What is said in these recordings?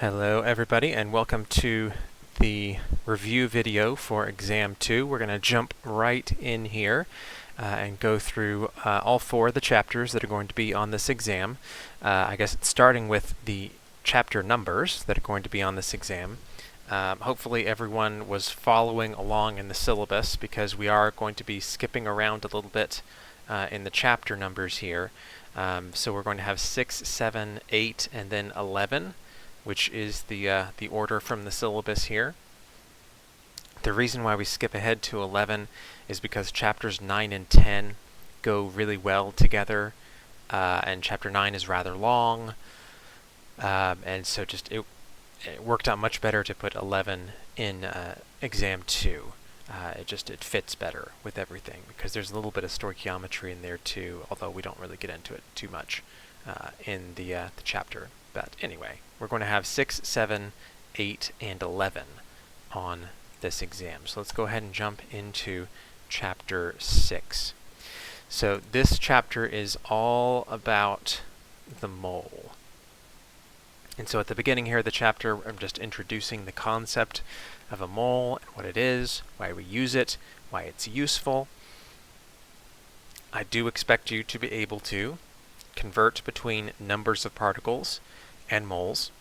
Hello everybody, and welcome to the review video for exam 2. We're going to jump right in here and go through all four of the chapters that are going to be on this exam. I guess it's starting with the chapter numbers that are going to be on this exam. Hopefully everyone was following along in the syllabus, because we are going to be skipping around a little bit in the chapter numbers here. So we're going to have 6, 7, 8, and then 11. Which is the order from the syllabus here. The reason why we skip ahead to 11 is because chapters 9 and 10 go really well together, and chapter 9 is rather long, and so it worked out much better to put 11 in exam 2. It fits better with everything, because there's a little bit of stoichiometry in there too, although we don't really get into it too much in the chapter. But anyway, we're going to have 6, 7, 8, and 11 on this exam. So let's go ahead and jump into chapter 6. So this chapter is all about the mole. And so at the beginning here of the chapter, I'm just introducing the concept of a mole and what it is, why we use it, why it's useful. I do expect you to be able to convert between numbers of particles and moles.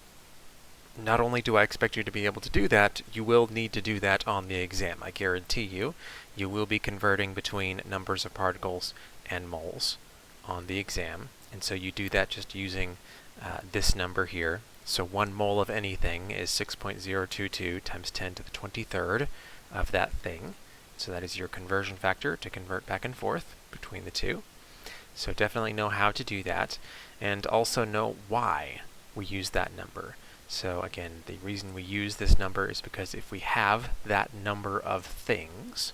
Not only do I expect you to be able to do that, you will need to do that on the exam. I guarantee you, you will be converting between numbers of particles and moles on the exam. And so you do that just using this number here. So 1 mole of anything is 6.022 times 10 to the 23rd of that thing. So that is your conversion factor to convert back and forth between the two. So definitely know how to do that, and also know why we use that number. So again, the reason we use this number is because if we have that number of things,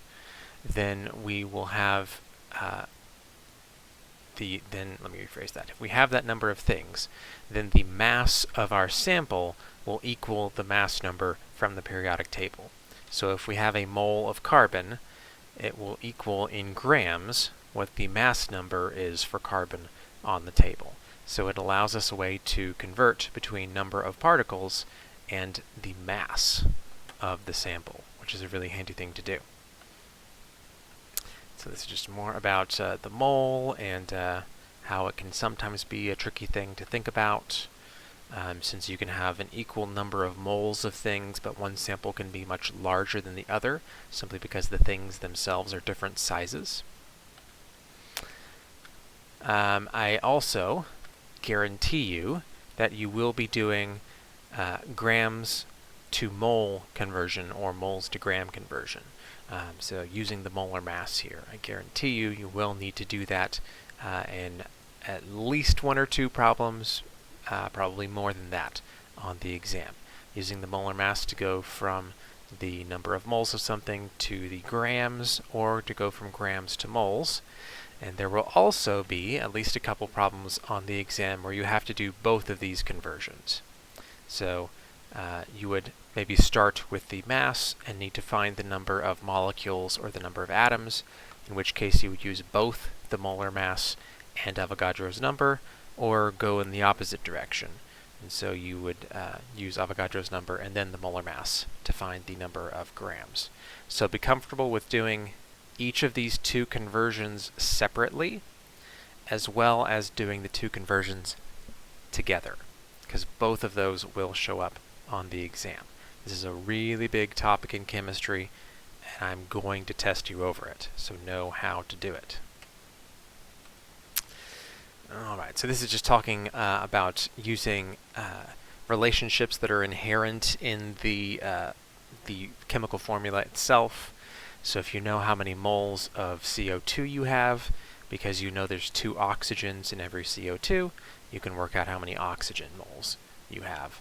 then we will have let me rephrase that. If we have that number of things, then the mass of our sample will equal the mass number from the periodic table. So if we have a mole of carbon, it will equal in grams what the mass number is for carbon on the table. So it allows us a way to convert between number of particles and the mass of the sample, which is a really handy thing to do. So this is just more about the mole and how it can sometimes be a tricky thing to think about, since you can have an equal number of moles of things, but one sample can be much larger than the other, simply because the things themselves are different sizes. I also guarantee you that you will be doing grams to mole conversion or moles to gram conversion. So using the molar mass here, I guarantee you will need to do that in at least 1 or 2 problems, probably more than that on the exam. Using the molar mass to go from the number of moles of something to the grams, or to go from grams to moles. And there will also be at least a couple problems on the exam where you have to do both of these conversions. So you would maybe start with the mass and need to find the number of molecules or the number of atoms, in which case you would use both the molar mass and Avogadro's number, or go in the opposite direction. And so you would use Avogadro's number and then the molar mass to find the number of grams. So be comfortable with doing each of these 2 conversions separately, as well as doing the 2 conversions together, because both of those will show up on the exam. This is a really big topic in chemistry, and I'm going to test you over it, so know how to do it. Alright, so this is just talking about using relationships that are inherent in the chemical formula itself. So if you know how many moles of CO2 you have, because you know there's 2 oxygens in every CO2, you can work out how many oxygen moles you have.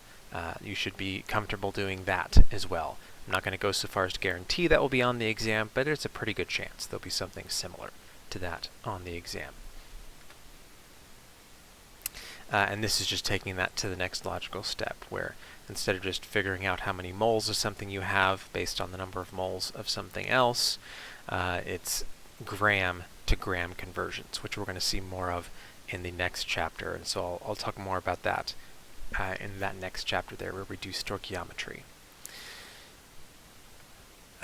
You should be comfortable doing that as well. I'm not going to go so far as to guarantee that will be on the exam, but there's a pretty good chance there'll be something similar to that on the exam. And this is just taking that to the next logical step, where instead of just figuring out how many moles of something you have based on the number of moles of something else, it's gram to gram conversions, which we're going to see more of in the next chapter. And so I'll talk more about that in that next chapter there, where we do stoichiometry.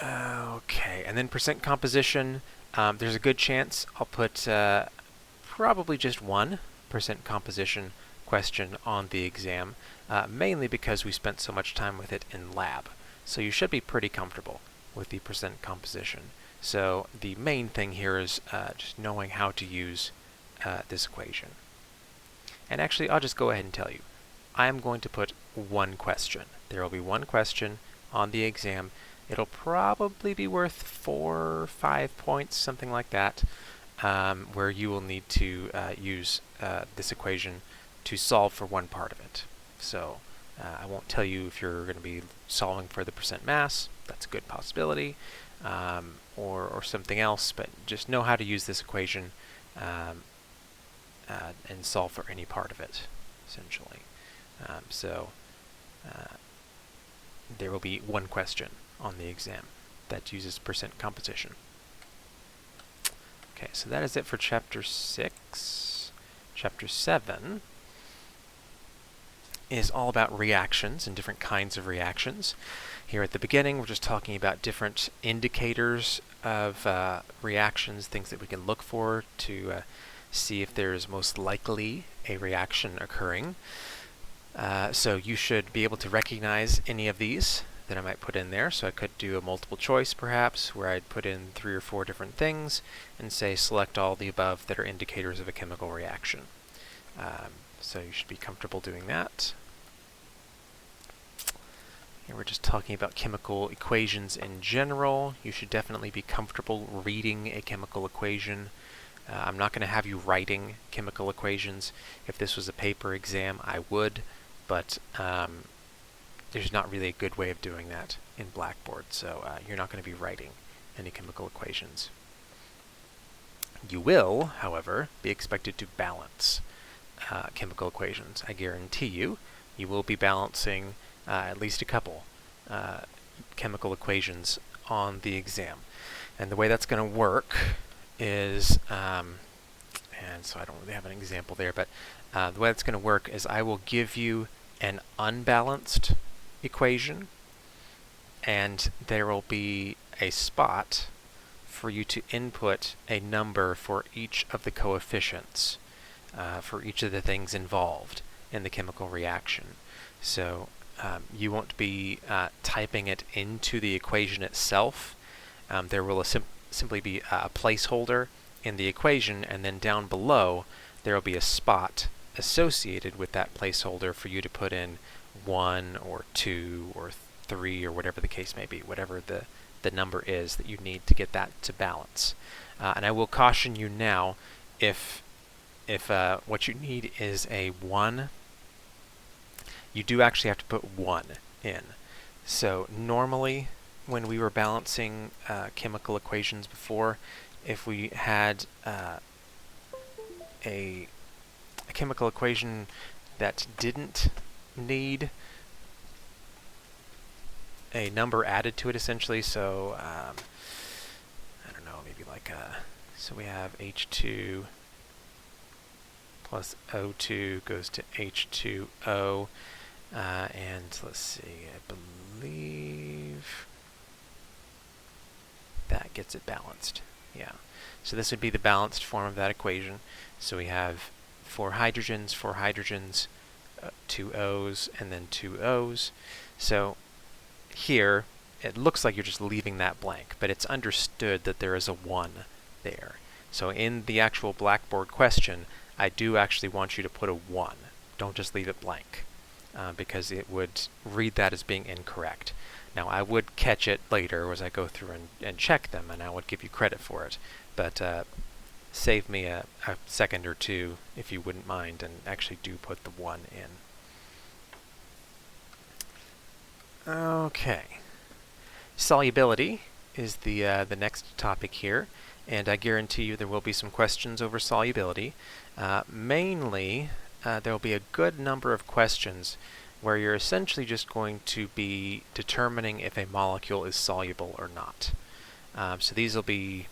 Okay, and then percent composition, there's a good chance I'll put probably just 1% composition question on the exam, mainly because we spent so much time with it in lab. So you should be pretty comfortable with the percent composition. So the main thing here is just knowing how to use this equation. And actually, I'll just go ahead and tell you. I am going to put 1 question. There will be 1 question on the exam. It'll probably be worth 4 or 5 points, something like that, where you will need to use this equation to solve for one part of it. So I won't tell you if you're going to be solving for the percent mass. That's a good possibility, or something else, but just know how to use this equation and solve for any part of it, essentially. There will be 1 question on the exam that uses percent composition. Okay, so that is it for Chapter 6. Chapter 7 is all about reactions and different kinds of reactions. Here at the beginning, we're just talking about different indicators of reactions, things that we can look for to see if there is most likely a reaction occurring. So you should be able to recognize any of these that I might put in there. So I could do a multiple choice, perhaps, where I'd put in 3 or 4 different things and say select all the above that are indicators of a chemical reaction. So you should be comfortable doing that. Here we're just talking about chemical equations in general. You should definitely be comfortable reading a chemical equation. I'm not going to have you writing chemical equations. If this was a paper exam, I would, but there's not really a good way of doing that in Blackboard, so you're not going to be writing any chemical equations. You will, however, be expected to balance chemical equations. I guarantee you, you will be balancing at least a couple chemical equations on the exam. And the way that's going to work is, and so I don't really have an example there, but the way that's going to work is I will give you an unbalanced equation, and there will be a spot for you to input a number for each of the coefficients for each of the things involved in the chemical reaction. So you won't be typing it into the equation itself. There will simply be a placeholder in the equation, and then down below there will be a spot associated with that placeholder for you to put in 1 or 2 or 3 or whatever the case may be, whatever the number is that you need to get that to balance. And I will caution you now, if what you need is a 1, you do actually have to put 1 in. So normally when we were balancing chemical equations before, if we had a chemical equation that didn't need a number added to it, essentially, so I don't know, maybe like so we have H2 plus O2 goes to H2O, and let's see, I believe that gets it balanced. Yeah, so this would be the balanced form of that equation. So we have 4 hydrogens, 2 O's, and then 2 O's. So here, it looks like you're just leaving that blank, but it's understood that there is a 1 there. So in the actual Blackboard question, I do actually want you to put a 1. Don't just leave it blank, because it would read that as being incorrect. Now, I would catch it later as I go through and check them, and I would give you credit for it. But save me a second or two, if you wouldn't mind, and actually do put the 1 in. Okay. Solubility is the next topic here, and I guarantee you there will be some questions over solubility. Mainly, there will be a good number of questions where you're essentially just going to be determining if a molecule is soluble or not. So these will be,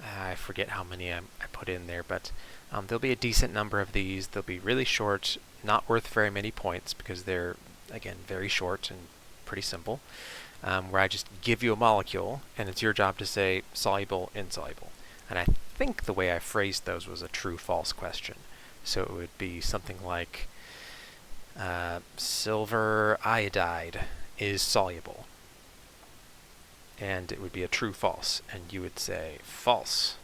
I forget how many I put in there, but There'll be a decent number of these. They'll be really short, not worth very many points because they're, again, very short and pretty simple, where I just give you a molecule, and it's your job to say soluble, insoluble. And I think the way I phrased those was a true-false question. So it would be something like, silver iodide is soluble. And it would be a true-false, and you would say false.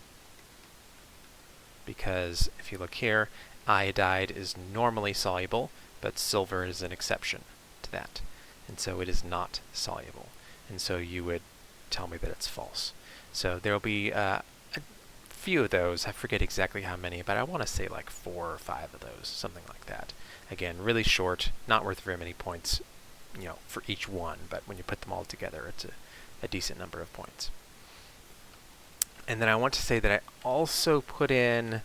Because if you look here, iodide is normally soluble, but silver is an exception to that. And so it is not soluble. And so you would tell me that it's false. So there will be a few of those. I forget exactly how many, but I want to say like 4 or 5 of those, something like that. Again, really short, not worth very many points, for each one, but when you put them all together, it's a decent number of points. And then I want to say that I also put in,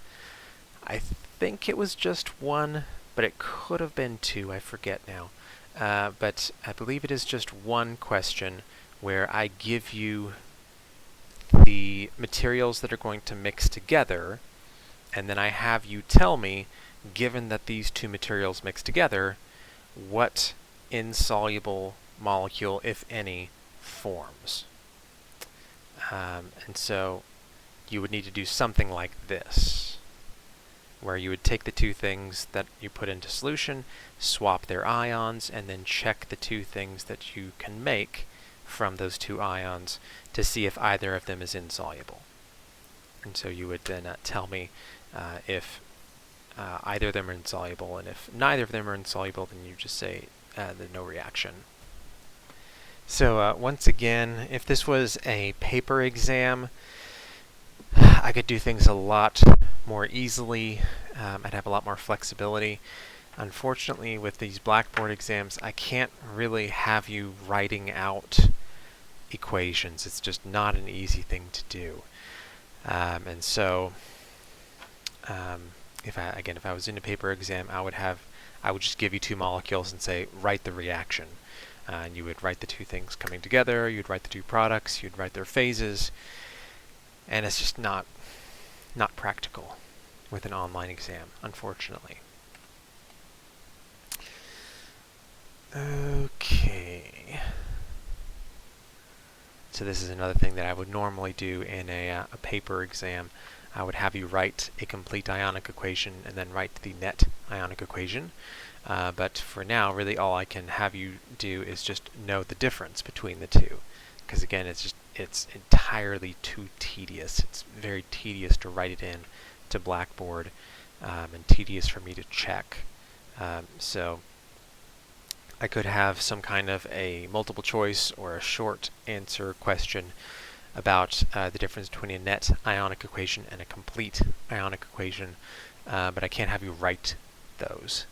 I think it was just 1, but it could have been 2, I forget now. But I believe it is just 1 question where I give you the materials that are going to mix together, and then I have you tell me, given that these 2 materials mix together, what insoluble molecule, if any, forms. And so you would need to do something like this, where you would take the 2 things that you put into solution, swap their ions, and then check the 2 things that you can make from those 2 ions to see if either of them is insoluble. And so you would then tell me if either of them are insoluble, and if neither of them are insoluble, then you just say there's no reaction. So once again, if this was a paper exam, I could do things a lot more easily. I'd have a lot more flexibility. Unfortunately, with these Blackboard exams, I can't really have you writing out equations. It's just not an easy thing to do. And so, if I was in a paper exam, I would just give you 2 molecules and say, write the reaction. And you would write the 2 things coming together, you'd write the 2 products, you'd write their phases, and it's just not practical with an online exam, unfortunately. Okay. So this is another thing that I would normally do in a paper exam. I would have you write a complete ionic equation and then write the net ionic equation. But for now, really all I can have you do is just know the difference between the 2. Because again, it's entirely too tedious. It's very tedious to write it in to Blackboard, and tedious for me to check. So I could have some kind of a multiple choice or a short answer question about the difference between a net ionic equation and a complete ionic equation, but I can't have you write those.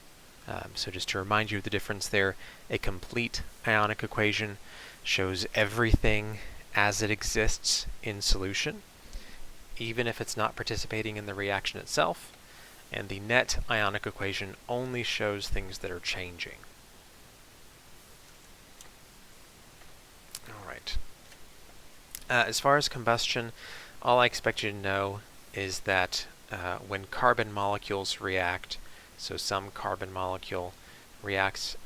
So just to remind you of the difference there, a complete ionic equation shows everything as it exists in solution, even if it's not participating in the reaction itself, and the net ionic equation only shows things that are changing. All right. As far as combustion, all I expect you to know is that when carbon molecules react, so some carbon molecule reacts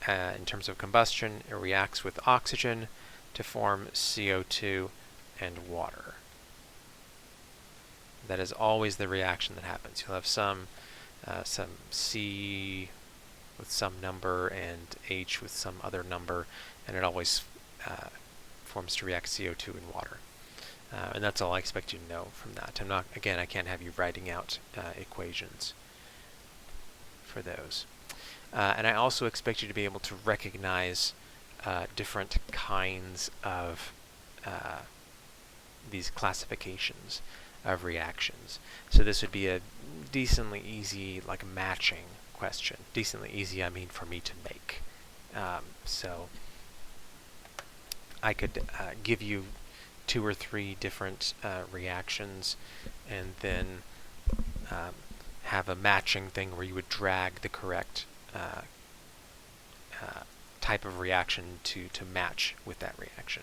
in terms of combustion, it reacts with oxygen to form CO2 and water. That is always the reaction that happens. You'll have some C with some number and H with some other number, and it always forms to react CO2 and water. And that's all I expect you to know from that. I can't have you writing out equations for those. And I also expect you to be able to recognize different kinds of these classifications of reactions. So this would be a decently easy, like, matching question. Decently easy, I mean, for me to make. So I could give you 2 or 3 different reactions, and then have a matching thing where you would drag the correct type of reaction to match with that reaction.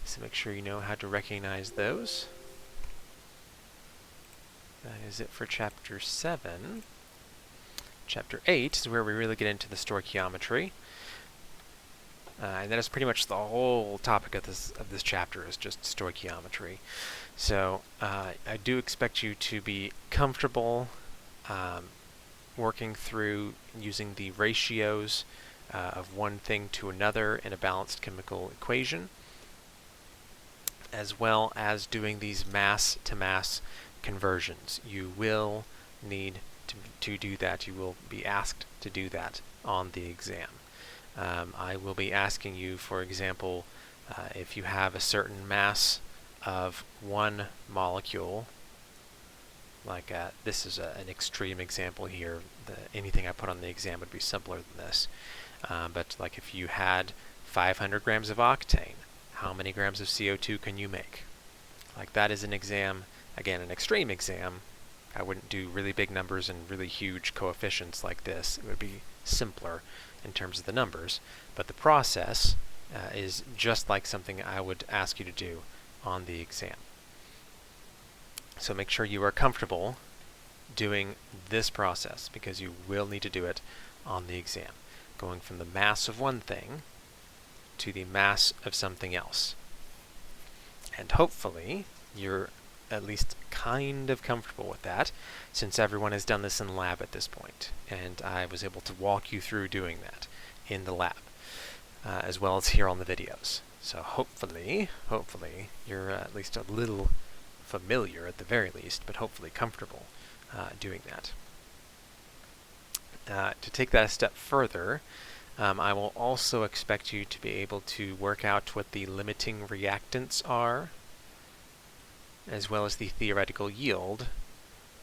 So make sure you know how to recognize those. that is it for Chapter 7. Chapter 8 is where we really get into the stoichiometry. And that is pretty much the whole topic of this chapter is just stoichiometry. So I do expect you to be comfortable working through using the ratios of one thing to another in a balanced chemical equation, as well as doing these mass-to-mass conversions. You will need to do that. You will be asked to do that on the exam. I will be asking you, for example, if you have a certain mass of one molecule, like this is an extreme example here. Anything I put on the exam would be simpler than this. But like if you had 500 grams of octane, how many grams of CO2 can you make? Like that is an exam, again, an extreme exam. I wouldn't do really big numbers and really huge coefficients like this. It would be simpler in terms of the numbers, but the process is just like something I would ask you to do on the exam. So make sure you are comfortable doing this process, because you will need to do it on the exam, going from the mass of one thing to the mass of something else. And hopefully you're at least kind of comfortable with that, since everyone has done this in lab at this point, and I was able to walk you through doing that in the lab, as well as here on the videos. So hopefully you're at least a little familiar at the very least, but hopefully comfortable doing that. To take that a step further, I will also expect you to be able to work out what the limiting reactants are, as well as the theoretical yield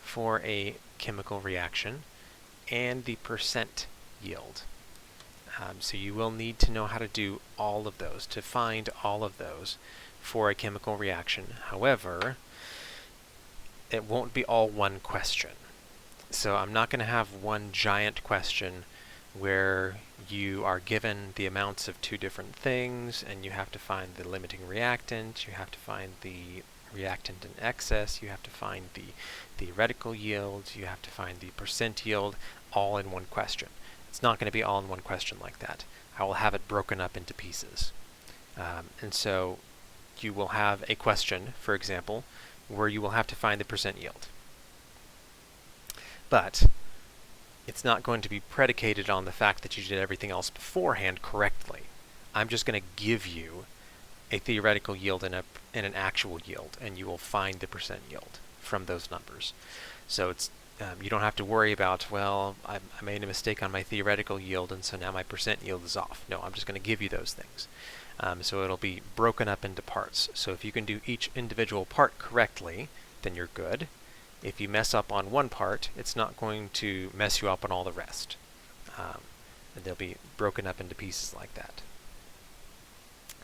for a chemical reaction, and the percent yield. So you will need to know how to do all of those, to find all of those for a chemical reaction. However, it won't be all one question. So I'm not going to have one giant question where you are given the amounts of two different things, and you have to find the limiting reactant, you have to find the reactant in excess, you have to find the theoretical yield, you have to find the percent yield, all in one question. It's not going to be all in one question like that. I will have it broken up into pieces. And so you will have a question, for example, where you will have to find the percent yield. But it's not going to be predicated on the fact that you did everything else beforehand correctly. I'm just going to give you a theoretical yield and an actual yield, and you will find the percent yield from those numbers. So it's you don't have to worry about, well, I made a mistake on my theoretical yield, and so now my percent yield is off. No, I'm just going to give you those things. So it'll be broken up into parts. So if you can do each individual part correctly, then you're good. If you mess up on one part, it's not going to mess you up on all the rest. And they'll be broken up into pieces like that.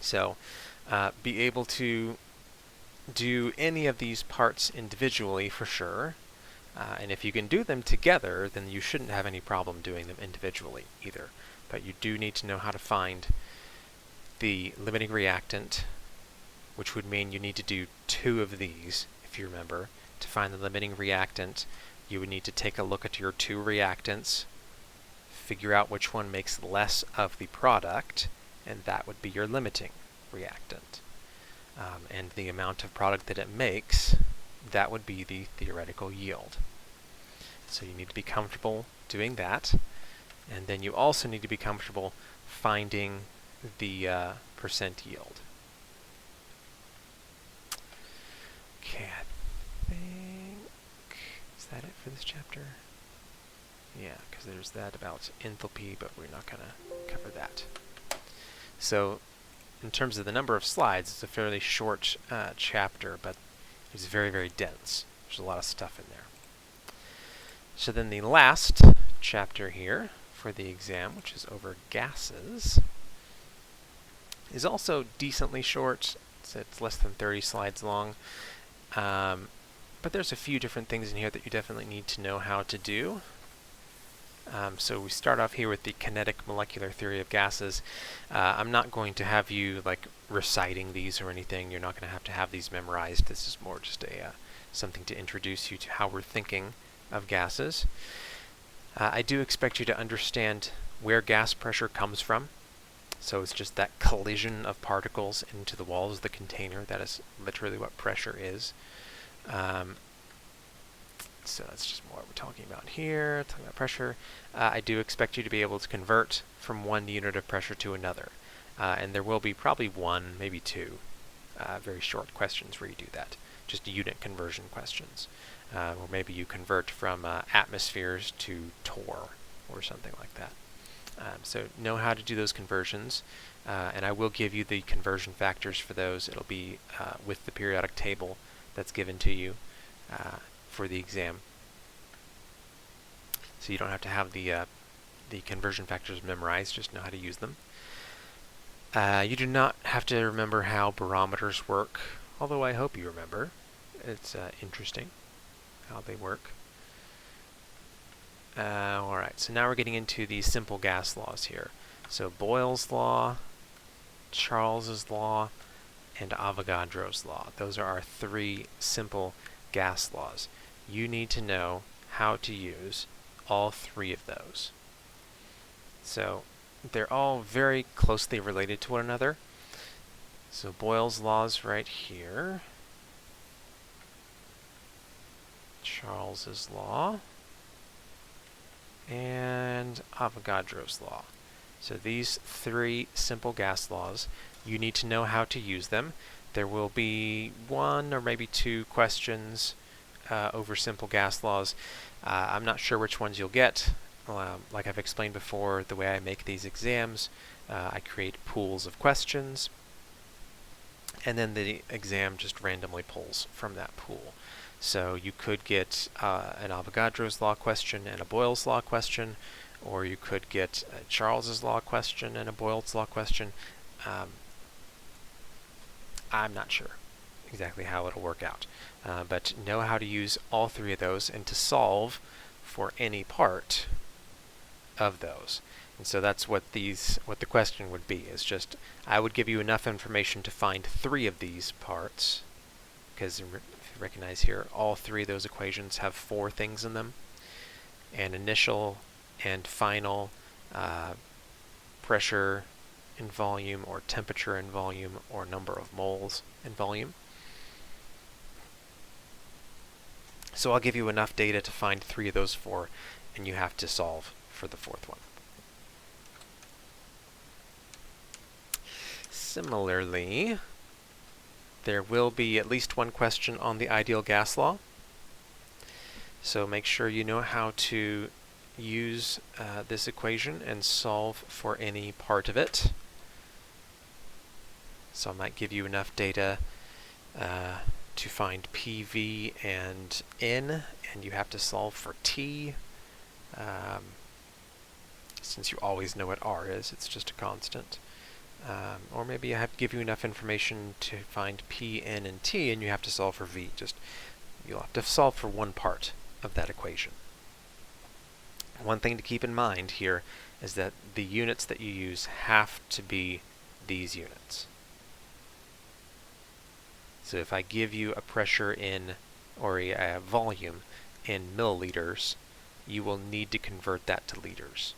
So be able to do any of these parts individually for sure. And if you can do them together, then you shouldn't have any problem doing them individually either. But you do need to know how to find the limiting reactant, which would mean you need to do two of these, if you remember. To find the limiting reactant, you would need to take a look at your two reactants, figure out which one makes less of the product, and that would be your limiting reactant. And the amount of product that it makes, that would be the theoretical yield. So you need to be comfortable doing that, and then you also need to be comfortable finding the percent yield. Okay, I think, is that it for this chapter? Yeah, because there's that about enthalpy, but we're not going to cover that. So in terms of the number of slides, it's a fairly short chapter, but it's very, very dense. There's a lot of stuff in there. So then the last chapter here for the exam, which is over gases, is also decently short. It's less than 30 slides long. But there's a few different things in here that you definitely need to know how to do. So we start off here with the kinetic molecular theory of gases. I'm not going to have you like reciting these or anything. You're not going to have these memorized. This is more just a something to introduce you to how we're thinking of gases. I do expect you to understand where gas pressure comes from. So it's just that collision of particles into the walls of the container. That is literally what pressure is. So that's just what we're talking about here, talking about pressure. I do expect you to be able to convert from one unit of pressure to another. And there will be probably one, maybe two, very short questions where you do that. Just unit conversion questions. Or maybe you convert from atmospheres to torr or something like that. So know how to do those conversions. And I will give you the conversion factors for those. It'll be with the periodic table that's given to you for the exam. So you don't have to have the conversion factors memorized, just know how to use them. You do not have to remember how barometers work, although I hope you remember. It's interesting how they work. Alright, so now we're getting into the simple gas laws here. So Boyle's law, Charles's law, and Avogadro's law. Those are our three simple gas laws. You need to know how to use all three of those. So they're all very closely related to one another. So Boyle's law's right here. Charles's law. And Avogadro's law. So these three simple gas laws, you need to know how to use them. There will be one or maybe two questions over simple gas laws. I'm not sure which ones you'll get. Like I've explained before, the way I make these exams, I create pools of questions, and then the exam just randomly pulls from that pool. So you could get an Avogadro's law question and a Boyle's law question, or you could get a Charles's law question and a Boyle's law question. I'm not sure exactly how it'll work out, but know how to use all three of those and to solve for any part of those. And so that's what the question would be, is just I would give you enough information to find three of these parts, because if you recognize here, all three of those equations have four things in them: an initial and final pressure in volume, or temperature in volume, or number of moles in volume. So I'll give you enough data to find three of those four, and you have to solve for the fourth one. Similarly, there will be at least one question on the ideal gas law. So make sure you know how to use this equation and solve for any part of it. So I might give you enough data to find PV and N, and you have to solve for T. Since you always know what R is, it's just a constant. Or maybe I have to give you enough information to find P, N, and T, and you have to solve for V. You'll have to solve for one part of that equation. One thing to keep in mind here is that the units that you use have to be these units. So if I give you a pressure in, or a volume in milliliters, you will need to convert that to liters.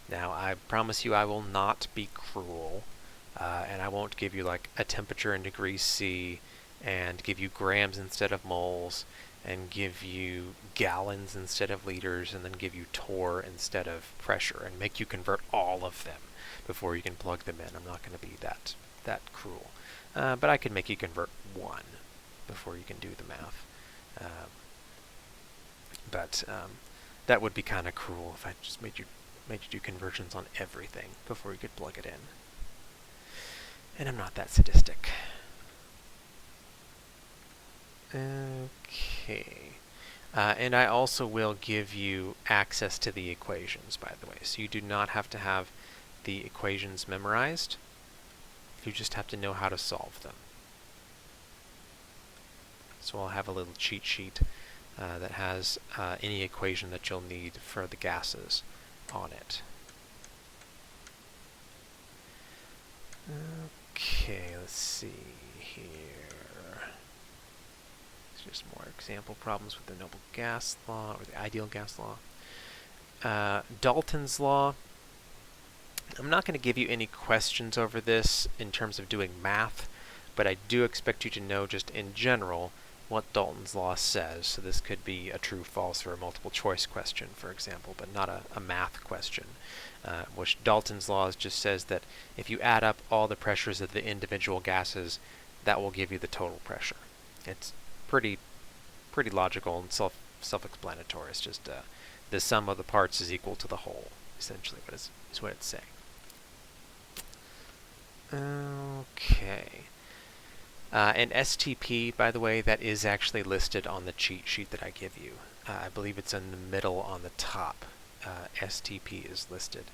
Now, I promise you I will not be cruel, and I won't give you like a temperature in degrees C, and give you grams instead of moles, and give you gallons instead of liters, and then give you torr instead of pressure, and make you convert all of them before you can plug them in. I'm not going to be that cruel. But I can make you convert one before you can do the math. But that would be kind of cruel if I just made you do conversions on everything before you could plug it in. And I'm not that sadistic. Okay. And I also will give you access to the equations, by the way. So you do not have to have the equations memorized. You just have to know how to solve them. So I'll have a little cheat sheet that has any equation that you'll need for the gases on it. Okay, let's see here. Let's just more example problems with the noble gas law, or the ideal gas law. Dalton's law. I'm not going to give you any questions over this in terms of doing math, but I do expect you to know just in general what Dalton's law says. So this could be a true, false, or a multiple choice question, for example, but not a math question. Which Dalton's law just says that if you add up all the pressures of the individual gases, that will give you the total pressure. It's pretty logical and self-explanatory. It's just the sum of the parts is equal to the whole, essentially, is what it's saying. Okay. And STP, by the way, that is actually listed on the cheat sheet that I give you. I believe it's in the middle on the top. STP is listed.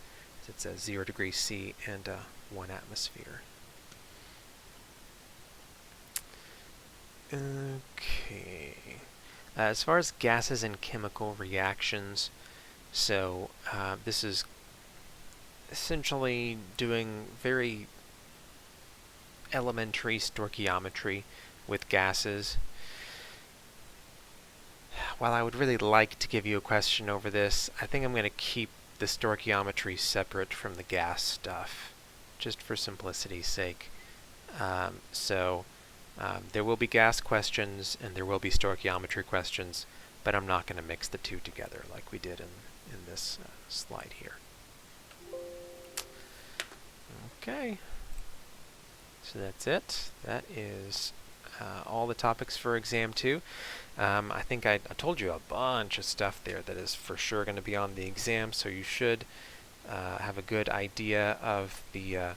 It says 0 degrees C and 1 atmosphere. Okay. As far as gases and chemical reactions, so this is essentially doing very elementary stoichiometry with gases. While I would really like to give you a question over this, I think I'm going to keep the stoichiometry separate from the gas stuff, just for simplicity's sake. There will be gas questions and there will be stoichiometry questions, but I'm not going to mix the two together like we did in this slide here. Okay. So that's it. That is all the topics for Exam 2. I think I told you a bunch of stuff there that is for sure going to be on the exam, so you should have a good idea of the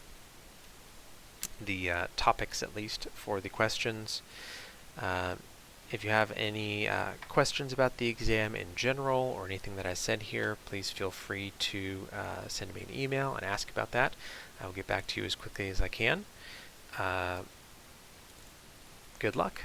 topics, at least, for the questions. If you have any questions about the exam in general or anything that I said here, please feel free to send me an email and ask about that. I will get back to you as quickly as I can. Good luck.